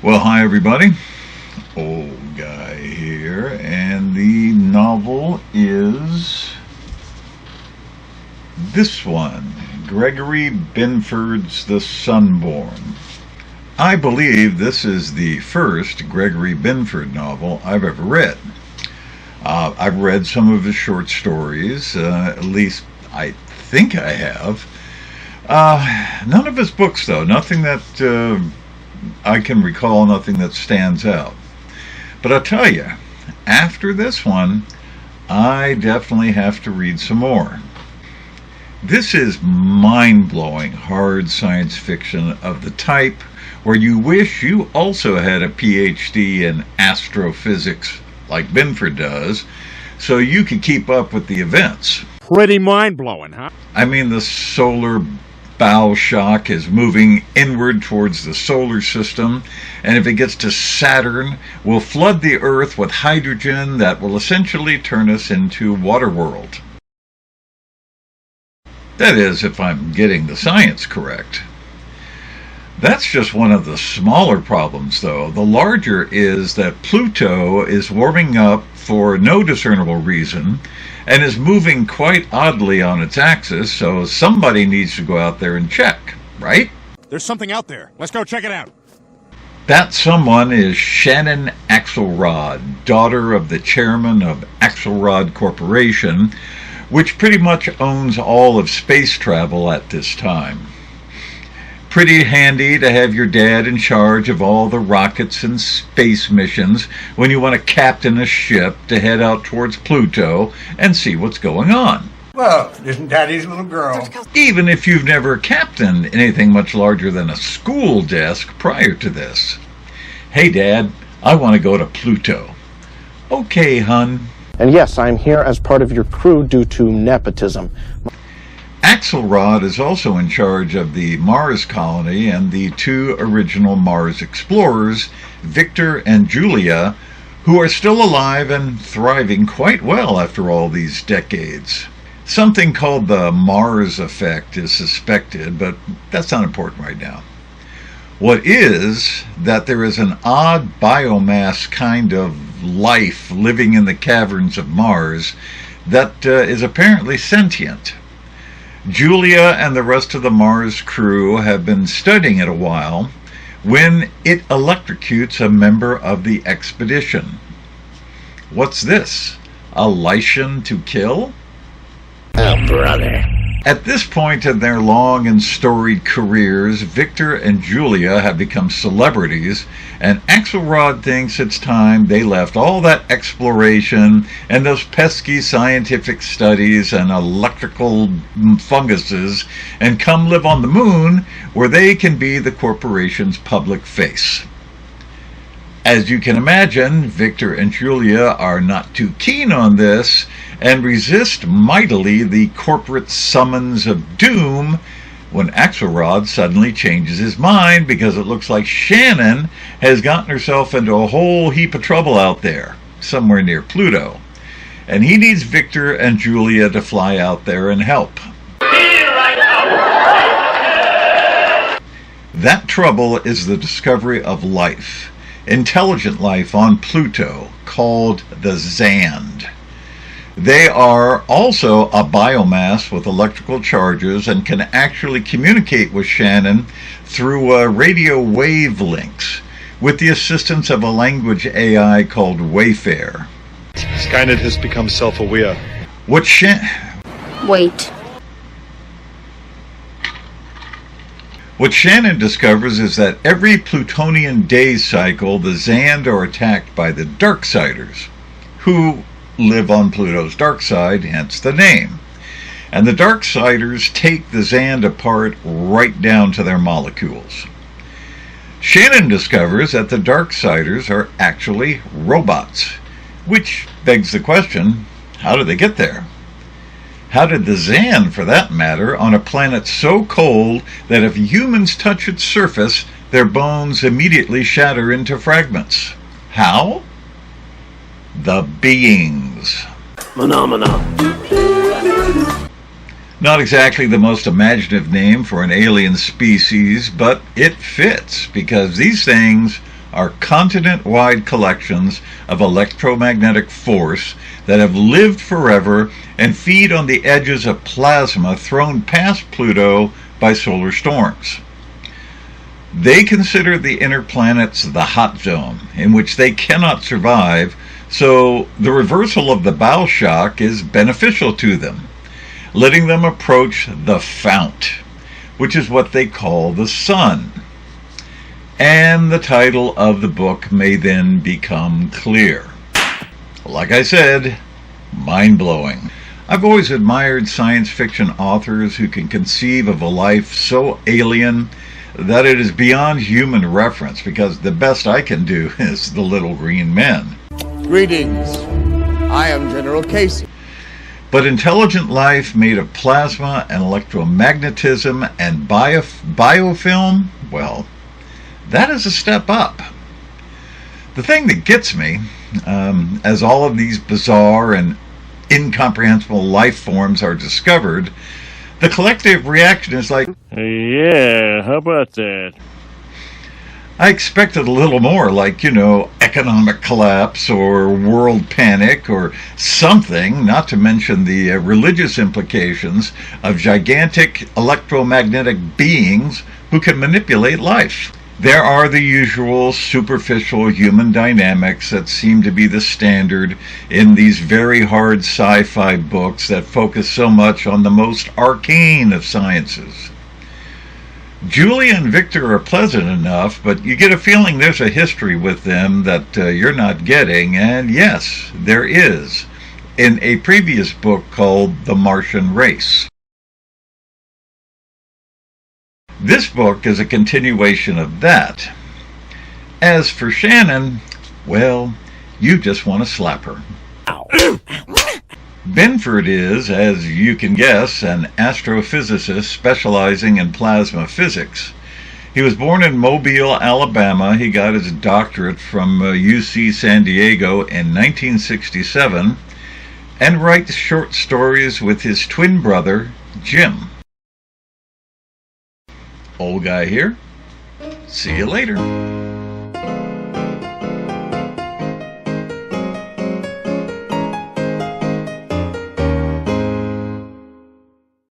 Well, hi everybody. Old guy here, and the novel is this one, Gregory Benford's The Sunborn. I believe this is the first Gregory Benford novel I've ever read. I've read some of his short stories, at least I think I have. None of his books, though. Nothing that I can recall, nothing that stands out. But I'll tell you, after this one, I definitely have to read some more. This is mind-blowing hard science fiction of the type where you wish you also had a PhD in astrophysics like Benford does, so you could keep up with the events. Pretty mind-blowing, huh? I mean, the solar bow shock is moving inward towards the solar system, and if it gets to Saturn, will flood the Earth with hydrogen that will essentially turn us into Waterworld. That is, if I'm getting the science correct. That's just one of the smaller problems, though. The larger is that Pluto is warming up for no discernible reason and is moving quite oddly on its axis, so somebody needs to go out there and check, right? There's something out there. Let's go check it out. That someone is Shannon Axelrod, daughter of the chairman of Axelrod Corporation, which pretty much owns all of space travel at this time. Pretty handy to have your dad in charge of all the rockets and space missions when you want to captain a ship to head out towards Pluto and see what's going on. Well, isn't Daddy's little girl? Even if you've never captained anything much larger than a school desk prior to this. Hey, Dad, I want to go to Pluto. Okay, hun. And yes, I'm here as part of your crew due to nepotism. Axelrod is also in charge of the Mars colony and the two original Mars explorers, Victor and Julia, who are still alive and thriving quite well after all these decades. Something called the Mars effect is suspected, but that's not important right now. What is that there is an odd biomass kind of life living in the caverns of Mars that is apparently sentient. Julia and the rest of the Mars crew have been studying it a while when it electrocutes a member of the expedition. What's this? A license to kill? Oh, brother. At this point in their long and storied careers, Victor and Julia have become celebrities, and Axelrod thinks it's time they left all that exploration and those pesky scientific studies and electrical funguses and come live on the moon where they can be the corporation's public face. As you can imagine, Victor and Julia are not too keen on this and resist mightily the corporate summons of doom when Axelrod suddenly changes his mind because it looks like Shannon has gotten herself into a whole heap of trouble out there, somewhere near Pluto. And he needs Victor and Julia to fly out there and help. That trouble is the discovery of life. Intelligent life on Pluto called the Zand. They are also a biomass with electrical charges and can actually communicate with Shannon through radio wavelengths with the assistance of a language AI called Wayfair. Skynet has become self-aware. Wait. What Shannon discovers is that every Plutonian day cycle, the Zand are attacked by the Darksiders, who live on Pluto's dark side, hence the name. And the Darksiders take the Zand apart right down to their molecules. Shannon discovers that the Darksiders are actually robots, which begs the question, how did they get there? How did the Zand, for that matter, on a planet so cold that if humans touch its surface, their bones immediately shatter into fragments? How? The beings. Phenomena. Not exactly the most imaginative name for an alien species, but it fits because these things are continent-wide collections of electromagnetic force that have lived forever and feed on the edges of plasma thrown past Pluto by solar storms. They consider the inner planets the hot zone, in which they cannot survive, so the reversal of the bow shock is beneficial to them, letting them approach the fount, which is what they call the sun. And the title of the book may then become clear. Like I said, mind-blowing. I've always admired science fiction authors who can conceive of a life so alien that it is beyond human reference, because the best I can do is the Little Green Men. Greetings. I am General Casey. But intelligent life made of plasma and electromagnetism and biofilm, well, that is a step up. The thing that gets me, as all of these bizarre and incomprehensible life forms are discovered, the collective reaction is like, yeah, how about that? I expected a little more, like, economic collapse or world panic or something, not to mention the religious implications of gigantic electromagnetic beings who can manipulate life. There are the usual superficial human dynamics that seem to be the standard in these very hard sci-fi books that focus so much on the most arcane of sciences. Julia and Victor are pleasant enough, but you get a feeling there's a history with them that you're not getting, and yes, there is, in a previous book called The Martian Race. This book is a continuation of that. As for Shannon, well, you just want to slap her. Benford is, as you can guess, an astrophysicist specializing in plasma physics. He was born in Mobile, Alabama. He got his doctorate from UC San Diego in 1967 and writes short stories with his twin brother, Jim. Old guy here. See you later.